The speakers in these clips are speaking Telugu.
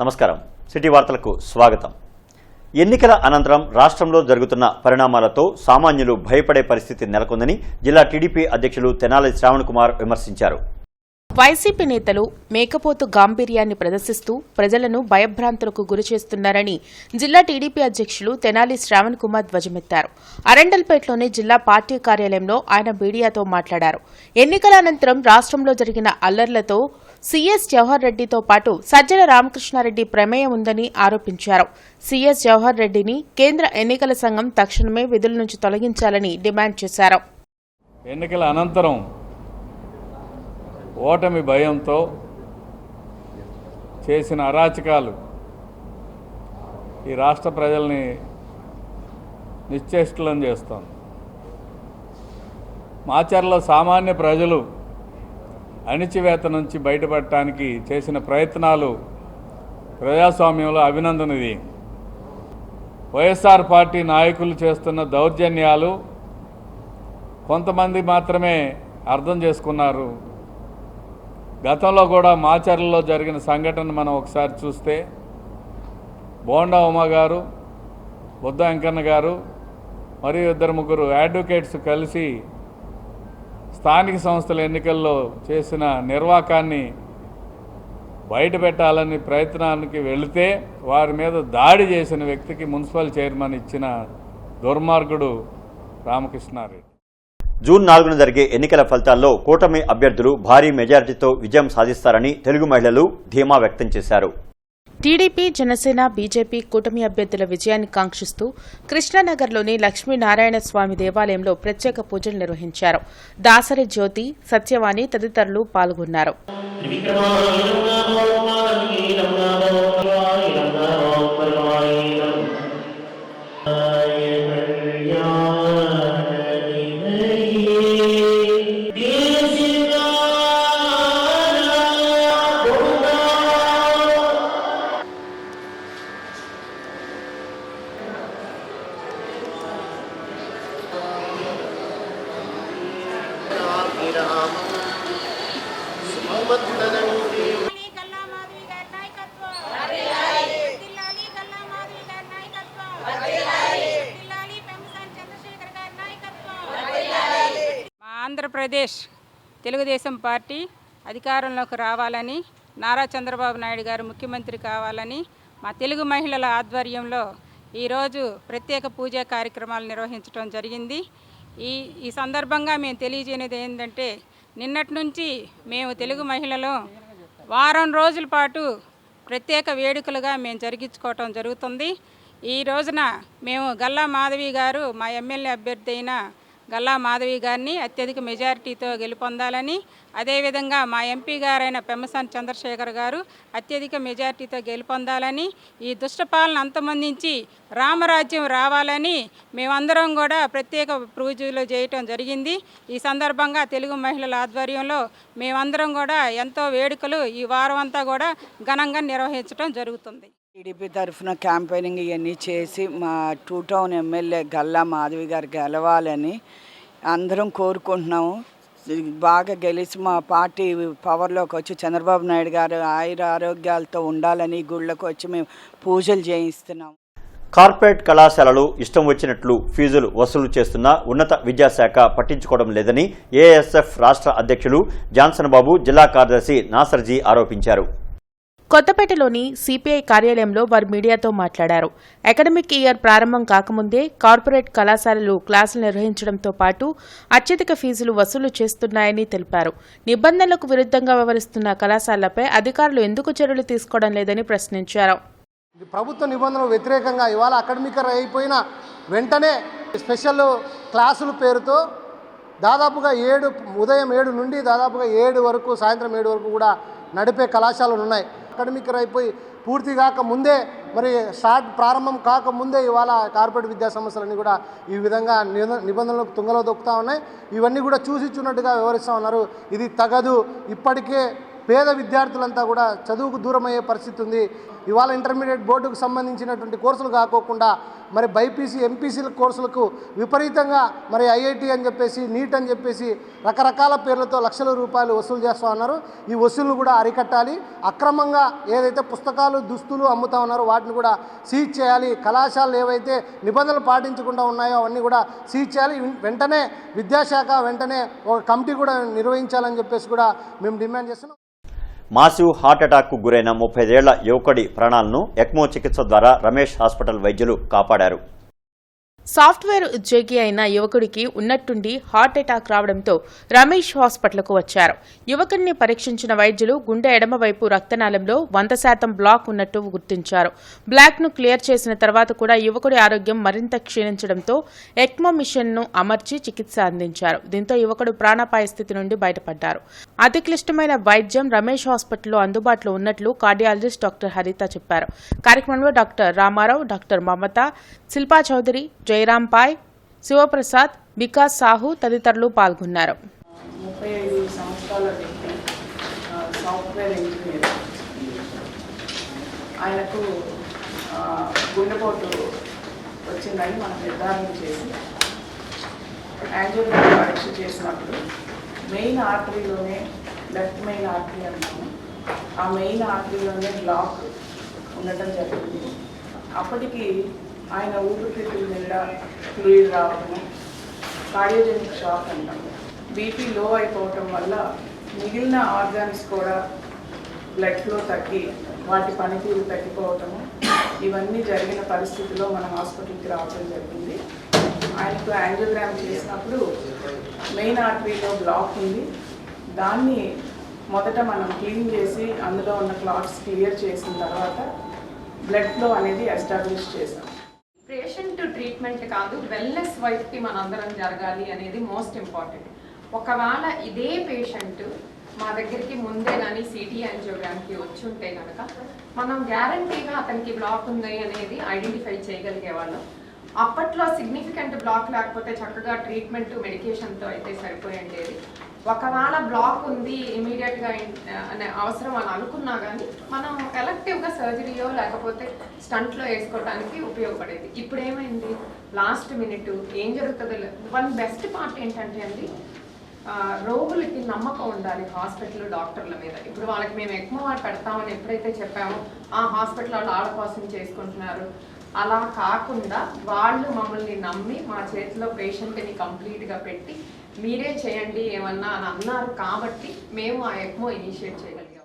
నమస్కారం సిటీ వార్తలకు స్వాగతం. ఎన్నికల అనంతరం రాష్ట్రంలో జరుగుతున్న పరిణామాలతో సామాన్యులు భయపడే పరిస్థితి నెలకొందని జిల్లా టీడీపీ అధ్యక్షులు తెనాలి శ్రావణ్ కుమార్ విమర్శించారు. వైసీపీ నేతలు మేకపోతు గాంభీర్యాన్ని ప్రదర్శిస్తూ ప్రజలను భయభ్రాంతులకు గురిచేస్తున్నారని జిల్లా టీడీపీ అధ్యక్షులు తెనాలి శ్రావణ్ కుమార్ ధ్వజమెత్తారు. అరండల్పేటలోని జిల్లా పార్టీ కార్యాలయంలో ఆయన మీడియాతో మాట్లాడారు. ఎన్నికల అనంతరం రాష్ట్రంలో జరిగిన అల్లర్లతో సీఎస్ జవహర్ రెడ్డితో పాటు సజ్జల రామకృష్ణారెడ్డి ప్రమేయం ఉందని ఆరోపించారు. సీఎస్ జవహర్ రెడ్డిని కేంద్ర ఎన్నికల సంఘం తక్షణమే విధుల నుంచి తొలగించాలని డిమాండ్ చేశారు. ఎన్నికల అనంతరం ఓటమి భయంతో చేసిన అరాచకాలు ఈ రాష్ట్ర ప్రజల్ని నిశ్చేష్టులం చేస్తోంది. మాచర్ల సామాన్య ప్రజలు అణిచివేత నుంచి బయటపడటానికి చేసిన ప్రయత్నాలు ప్రజాస్వామ్యంలో అభినందనది. వైఎస్ఆర్ పార్టీ నాయకులు చేస్తున్న దౌర్జన్యాలు కొంతమంది మాత్రమే అర్థం చేసుకున్నారు. గతంలో కూడా మాచర్లలో జరిగిన సంఘటన మనం ఒకసారి చూస్తే బోండా ఉమా గారు, బుద్ధ వెంకన్న గారు మరియు ఇద్దరు ముగ్గురు అడ్వకేట్స్ కలిసి స్థానిక సంస్థల ఎన్నికల్లో చేసిన నిర్వాకాన్ని బయటపెట్టాలని ప్రయత్నానికి వెళితే వారి మీద దాడి చేసిన వ్యక్తికి మున్సిపల్ చైర్మన్ ఇచ్చిన దుర్మార్గుడు రామకృష్ణారెడ్డి. జూన్ 4న జరిగే ఎన్నికల ఫలితాల్లో కూటమి అభ్యర్థులు భారీ మెజారిటీతో విజయం సాధిస్తారని తెలుగు మహిళలు ధీమా వ్యక్తం చేశారు. టీడీపీ, జనసేన, బీజేపీ కూటమి అభ్యర్థుల విజయాన్ని కాంక్షిస్తూ కృష్ణానగర్లోని లక్ష్మీనారాయణ స్వామి దేవాలయంలో ప్రత్యేక పూజలు నిర్వహించారు. దాసరి జ్యోతి, సత్యవాణి తదితరులు పాల్గొన్నారు. ఆంధ్రప్రదేశ్ తెలుగుదేశం పార్టీ అధికారంలోకి రావాలని, నారా చంద్రబాబు నాయుడు గారు ముఖ్యమంత్రి కావాలని మా తెలుగు మహిళల ఆధ్వర్యంలో ఈరోజు ప్రత్యేక పూజా కార్యక్రమాలు నిర్వహించడం జరిగింది. ఈ సందర్భంగా మేము తెలియజేయనిది ఏంటంటే, నిన్నటి నుంచి మేము తెలుగు మహిళలు వారం రోజుల పాటు ప్రత్యేక వేడుకలుగా మేము జరిగించుకోవటం జరుగుతుంది. ఈ రోజున మేము గల్లా మాధవి గారు, మా ఎమ్మెల్యే అభ్యర్థి అయిన గల్లా మాధవి గారిని అత్యధిక మెజారిటీతో గెలుపొందాలని, అదేవిధంగా మా ఎంపీ గారైన పెమ్మసాని చంద్రశేఖర్ గారు అత్యధిక మెజారిటీతో గెలుపొందాలని, ఈ దుష్టపాలన అంతమొందించి రామరాజ్యం రావాలని మేమందరం కూడా ప్రత్యేక పూజలు చేయటం జరిగింది. ఈ సందర్భంగా తెలుగు మహిళల ఆధ్వర్యంలో మేమందరం కూడా ఎంతో వేడుకలు ఈ వారం అంతా కూడా ఘనంగా నిర్వహించడం జరుగుతుంది. టీడీపీ తరఫున క్యాంపెయినింగ్ ఇవన్నీ చేసి మా two town MLA Galla Madhavi గారు గెలవాలని అందరం కోరుకుంటున్నాము. బాగా గెలిచి మా పార్టీ పవర్లోకి వచ్చి చంద్రబాబు నాయుడు గారు ఆయుర ఆరోగ్యాలతో ఉండాలని గుళ్ళకు వచ్చి మేము పూజలు చేయిస్తున్నాము. కార్పొరేట్ కళాశాలలు ఇష్టం వచ్చినట్లు ఫీజులు వసూలు చేస్తున్న ఉన్నత విద్యాశాఖ పట్టించుకోవడం లేదని ఏఎస్ఎఫ్ రాష్ట్ర అధ్యక్షులు జాన్సన్ బాబు, జిల్లా కార్యదర్శి నాసర్జీ ఆరోపించారు. కొత్తపేటలోని సిపిఐ కార్యాలయంలో వారు మీడియాతో మాట్లాడారు. అకాడమిక్ ఇయర్ ప్రారంభం కాకముందే కార్పొరేట్ కళాశాలలు క్లాసులు నిర్వహించడంతో పాటు అత్యధిక ఫీజులు వసూలు చేస్తున్నాయని తెలిపారు. నిబంధనలకు విరుద్ధంగా వ్యవహరిస్తున్న కళాశాలలపై అధికారులు ఎందుకు చర్యలు తీసుకోవడం లేదని ప్రశ్నించారు. ప్రభుత్వ నిబంధనలకు వ్యతిరేకంగా ఇవాళ అకాడమిక్ ఇయర్ అయిపోయిన వెంటనే స్పెషల్ క్లాసుల పేరుతో దాదాపుగా ఉదయం 7 నుండి దాదాపుగా 7 వరకు, సాయంత్రం 7 వరకు కూడా నడిపే కళాశాలలు ఉన్నాయి. అకాడమిక్ ఇయర్ అయిపోయి పూర్తి కాక ముందే, మరి ప్రారంభం కాకముందే ఇవాళ కార్పొరేట్ విద్యా సంస్థలన్నీ కూడా ఈ విధంగా నిబంధనలకు తుంగలో దొక్కుతూ ఉన్నాయి. ఇవన్నీ కూడా చూసి చూన్నట్టుగా వివరిస్తూ ఉన్నారు. ఇది తగదు. ఇప్పటికే పేద విద్యార్థులంతా కూడా చదువుకు దూరం అయ్యే పరిస్థితి ఉంది. ఇవాళ ఇంటర్మీడియట్ బోర్డుకు సంబంధించినటువంటి కోర్సులు కాకోకుండా మరి బైపీసీ ఎంపీసీల కోర్సులకు విపరీతంగా మరి ఐఐటి అని చెప్పేసి నీట్ అని చెప్పేసి రకరకాల పేర్లతో లక్షల రూపాయలు వసూలు చేస్తూ ఉన్నారు. ఈ వసూళ్లు కూడా అరికట్టాలి. అక్రమంగా ఏదైతే పుస్తకాలు దుస్తులు అమ్ముతా ఉన్నారో వాటిని కూడా సీజ్ చేయాలి. కళాశాలలు ఏవైతే నిబంధనలు పాటించకుండా ఉన్నాయో అవన్నీ కూడా సీజ్ చేయాలి. వెంటనే విద్యాశాఖ వెంటనే ఒక కమిటీ కూడా నిర్వహించాలని చెప్పేసి కూడా మేము డిమాండ్ చేస్తున్నాం. మాసివ్ హార్ట్ అటాక్కు గురైన 35 ఏళ్ల యువకుడి ప్రాణాలను ఎక్మో చికిత్స ద్వారా రమేష్ హాస్పిటల్ వైద్యులు కాపాడారు. సాఫ్ట్వేర్ ఉద్యోగి అయిన యువకుడికి ఉన్నట్టుండి హార్ట్ అటాక్ రావడంతో రమేష్ హాస్పిటల్కు వచ్చారు. యువకుడిని పరీక్షించిన వైద్యులు గుండె ఎడమవైపు రక్తనాళంలో 100% బ్లాక్ ఉన్నట్టు గుర్తించారు. బ్లాక్ను క్లియర్ చేసిన తర్వాత కూడా యువకుడి ఆరోగ్యం మరింత క్షీణించడంతో ఎక్మో మిషన్ను అమర్చి చికిత్స అందించారు. దీంతో యువకుడు ప్రాణాపాయ స్థితి నుండి బయటపడ్డారు. అతి క్లిష్టమైన వైద్యం రమేష్ హాస్పిటల్లో అందుబాటులో ఉన్నట్లు కార్డియాలజిస్ట్ డాక్టర్ హరిత చెప్పారు. కార్యక్రమంలో డాక్టర్ రామారావు, డాక్టర్ మమత, శిల్పా చౌదరి, జయరాం పాయ్, శివప్రసాద్, వికాస్ సాహు తదితరులు పాల్గొన్నారు. 35 సంవత్సరాల వ్యక్తి, సాఫ్ట్వేర్ ఇంజనీర్. ఆయనకు గుండెపోటు వచ్చిందని మనం నిర్ధారణ చేసి యాంజియోగ్రామ్ పరీక్ష చేసినప్పుడు మెయిన్ ఆర్టరీలోనే, లెఫ్ట్ మెయిన్ ఆర్టరీ అంటాము, ఆ మెయిన్ ఆర్టరీలోనే బ్లాక్ ఉండటం జరిగింది. అప్పటికి ఆయన ఊపిరితిత్తుల నిండా ఫ్లూయిడ్ రావడము, కార్డియోజెనిక్ షాక్ అంటాము, బీపీ లో అయిపోవటం వల్ల మిగిలిన ఆర్గాన్స్ కూడా బ్లడ్ ఫ్లో తగ్గి వాటి పనితీరు తగ్గిపోవటము, ఇవన్నీ జరిగిన పరిస్థితిలో మన హాస్పిటల్కి రావడం జరిగింది. ఆయనకు యాంజియోగ్రామ్ చేసినప్పుడు మెయిన్ ఆర్టరీలో బ్లాక్ ఉంది. దాన్ని మొదట మనం క్లీన్ చేసి అందులో ఉన్న క్లాట్స్ క్లియర్ చేసిన తర్వాత బ్లడ్ ఫ్లో అనేది ఎస్టాబ్లిష్ చేసాం. పేషెంట్ ట్రీట్మెంట్ కాదు, వెల్నెస్ వైపుకి మనందరం జరగాలి అనేది మోస్ట్ ఇంపార్టెంట్. ఒకవేళ ఇదే పేషెంట్ మా దగ్గరికి ముందే కానీ సిటీ యాంజియోగ్రామ్కి వచ్చి ఉంటే కనుక మనం గ్యారంటీగా అతనికి బ్లాక్ ఉంది అనేది ఐడెంటిఫై చేయగలిగే వాళ్ళం. అప్పట్లో సిగ్నిఫికెంట్ బ్లాక్ లేకపోతే చక్కగా ట్రీట్మెంట్ మెడికేషన్తో అయితే సరిపోయిండేది. ఒకవేళ బ్లాక్ ఉంది ఇమీడియట్గా అనే అవసరం అని అనుకున్నా కానీ మనం ఎలక్టివ్గా సర్జరీయో లేకపోతే స్టంట్లో వేసుకోవడానికి ఉపయోగపడేది. ఇప్పుడు ఏమైంది, లాస్ట్ మినిట్ ఏం జరుగుతుందో. వన్ బెస్ట్ పార్ట్ ఏంటంటే అండి, రోగులకి నమ్మకం ఉండాలి హాస్పిటల్ డాక్టర్ల మీద. ఇప్పుడు వాళ్ళకి మేము ఎక్కువ వాడు పెడతామని ఎప్పుడైతే చెప్పామో ఆ హాస్పిటల్ వాళ్ళు ఆడ కోసం చేసుకుంటున్నారు. అలా కాకుండా వాళ్ళు మమ్మల్ని నమ్మి మా చేతిలో పేషెంట్ని కంప్లీట్గా పెట్టి మీరే చేయండి ఏమన్నా అని అన్నారు కాబట్టి మేము ఆ ఎక్మో ఇనిషియేట్ చేయగలిగాం.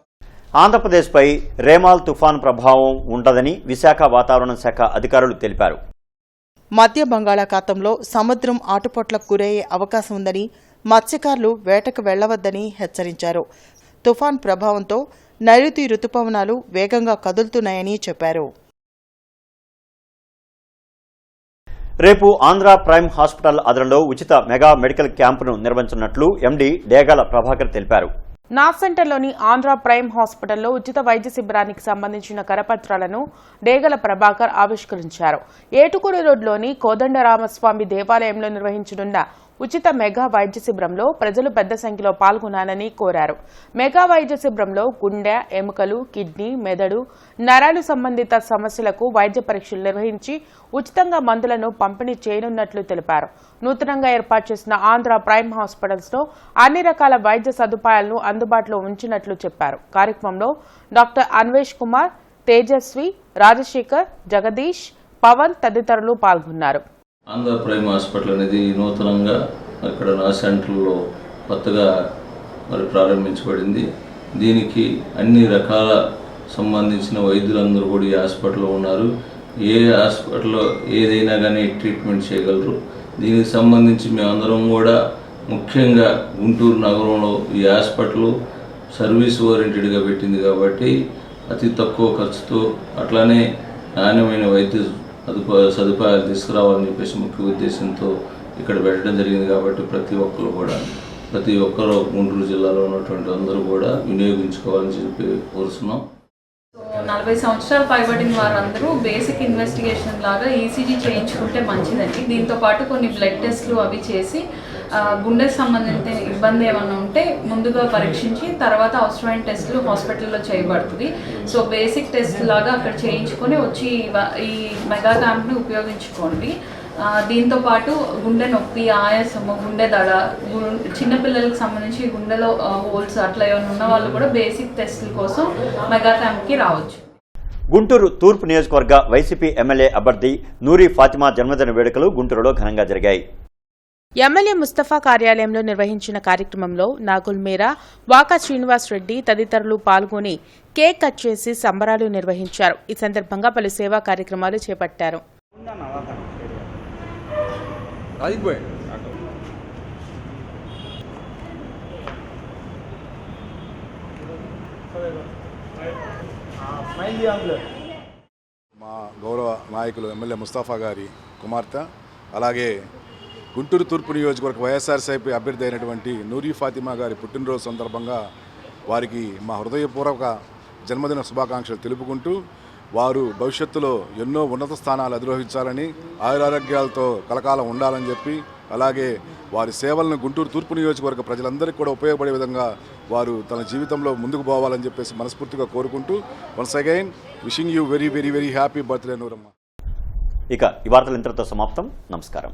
ఆంధ్రప్రదేశ్పై రేమాల్ తుఫాను ప్రభావం ఉంటదని విశాఖ వాతావరణ శాఖ అధికారులు తెలిపారు. మధ్య బంగాళాఖాతంలో సముద్రం ఆటుపోట్లకు గురయ్యే అవకాశం ఉందని మత్స్యకారులు వేటకు వెళ్లవద్దని హెచ్చరించారు. తుఫాన్ ప్రభావంతో నైరుతి రుతుపవనాలు వేగంగా కదులుతున్నాయని చెప్పారు. రేపు ఆంధ్ర ప్రైమ్ హాస్పిటల్ ఆధ్వర్యంలో ఉచిత మెగా మెడికల్ క్యాంపును నిర్వహించనున్నట్లు ఎండీ డేగాల ప్రభాకర్ తెలిపారు. నాఫ్ సెంటర్లోని ఆంధ్ర ప్రైమ్ హాస్పిటల్లో ఉచిత వైద్య శిబిరానికి సంబంధించిన కరపత్రాలను డేగల ప్రభాకర్ ఆవిష్కరించారు. ఏటుకూరు రోడ్లోని కోదండరామస్వామి దేవాలయంలో నిర్వహించనున్న ఉచిత మెగా వైద్య శిబిరంలో ప్రజలు పెద్ద సంఖ్యలో పాల్గొనాలని కోరారు. మెగా వైద్య శిబిరంలో గుండె, ఎముకలు, కిడ్నీ, మెదడు, నరాలు సంబంధిత సమస్యలకు వైద్య పరీక్షలు నిర్వహించి ఉచితంగా మందులను పంపిణీ చేయనున్నట్లు తెలిపారు. నూతనంగా ఏర్పాటు చేసిన ఆంధ్ర ప్రైమ్ హాస్పిటల్స్ లో అన్ని రకాల వైద్య సదుపాయాలను అందుబాటులో ఉంచినట్లు చెప్పారు. కార్యక్రమంలో డాక్టర్ అన్వేష్ కుమార్, తేజస్వి, రాజశేఖర్, జగదీష్, పవన్ తదితరులు పాల్గొన్నారు. ఆంధ్ర ప్రైమ్ హాస్పిటల్ అనేది నూతనంగా అక్కడ నా సెంటర్లో కొత్తగా ప్రారంభించబడింది. దీనికి అన్ని రకాల సంబంధించిన వైద్యులందరూ కూడా ఈ హాస్పిటల్లో ఉన్నారు. ఏ హాస్పిటల్లో ఏదైనా కానీ ట్రీట్మెంట్ చేయగలరు. దీనికి సంబంధించి మేమందరం కూడా ముఖ్యంగా గుంటూరు నగరంలో ఈ హాస్పిటల్ సర్వీస్ ఓరియంటెడ్గా పెట్టింది కాబట్టి అతి తక్కువ ఖర్చుతో అట్లానే నాణ్యమైన వైద్య సదుపాయాలు తీసుకురావాలని చెప్పేసి ముఖ్య ఉద్దేశంతో ఇక్కడ పెట్టడం జరిగింది. కాబట్టి ప్రతి ఒక్కరు గుంటూరు జిల్లాలో ఉన్నటువంటి అందరూ కూడా వినియోగించుకోవాలని చెప్పి కోరుతున్నాం. 40 సంవత్సరాలు పైబడిన వారందరూ బేసిక్ ఇన్వెస్టిగేషన్ లాగా ఈసీజీ చేయించుకుంటే మంచిదండి. దీంతో పాటు కొన్ని బ్లడ్ టెస్ట్లు అవి చేసి గుండెకి సంబంధించిన ఇబ్బంది ఏమన్నా ఉంటే ముందుగా పరీక్షించి తర్వాత అవసరమైన టెస్టులు హాస్పిటల్లో చేయబడుతుంది. సో బేసిక్ టెస్ట్ లాగా అక్కడ చేయించుకొని వచ్చి ఈ మెగా క్యాంప్ని ఉపయోగించుకోండి. దీంతో పాటు గుండె నొప్పి, ఆయాసము, గుండె దడ, చిన్నపిల్లలకు సంబంధించి గుండెలో హోల్స్ అట్లా ఏమైనా ఉన్న వాళ్ళు కూడా బేసిక్ టెస్టుల కోసం మెగా క్యాంప్కి రావచ్చు. గుంటూరు తూర్పు నియోజకవర్గ వైసీపీ ఎమ్మెల్యే అభ్యర్థి నూరి ఫాతిమా జన్మదిన వేడుకలు గుంటూరులో ఘనంగా జరిగాయి. ఎమ్మెల్యే ముస్తఫా కార్యాలయంలో నిర్వహించిన కార్యక్రమంలో నాగుల్ మీరా, వాకా శ్రీనివాస్ రెడ్డి తదితరులు పాల్గొని కేక్ కట్ చేసి సంబరాలు నిర్వహించారు. ఈ సందర్భంగా పలు సేవా కార్యక్రమాలు చేపట్టారు. మా గౌరవ నాయకులు ఎమ్మెల్యే ముస్తఫా గారి కుమార్తె, అలాగే గుంటూరు తూర్పు నియోజకవర్గ వైఎస్ఆర్సీపీ అభ్యర్థి అయినటువంటి నూరి ఫాతిమా గారి పుట్టినరోజు సందర్భంగా వారికి మా హృదయపూర్వక జన్మదిన శుభాకాంక్షలు తెలుపుకుంటూ, వారు భవిష్యత్తులో ఎన్నో ఉన్నత స్థానాలు అధిరోహించాలని, ఆయురారోగ్యాలతో కలకాలం ఉండాలని చెప్పి, అలాగే వారి సేవలను గుంటూరు తూర్పు నియోజకవర్గ ప్రజలందరికీ కూడా ఉపయోగపడే విధంగా వారు తన జీవితంలో ముందుకు పోవాలని చెప్పేసి మనస్ఫూర్తిగా కోరుకుంటూ, once again wishing you very very very happy birthday Nooramma. ఇక ఈ వార్తలు ఇంతటితో సమాప్తం. నమస్కారం.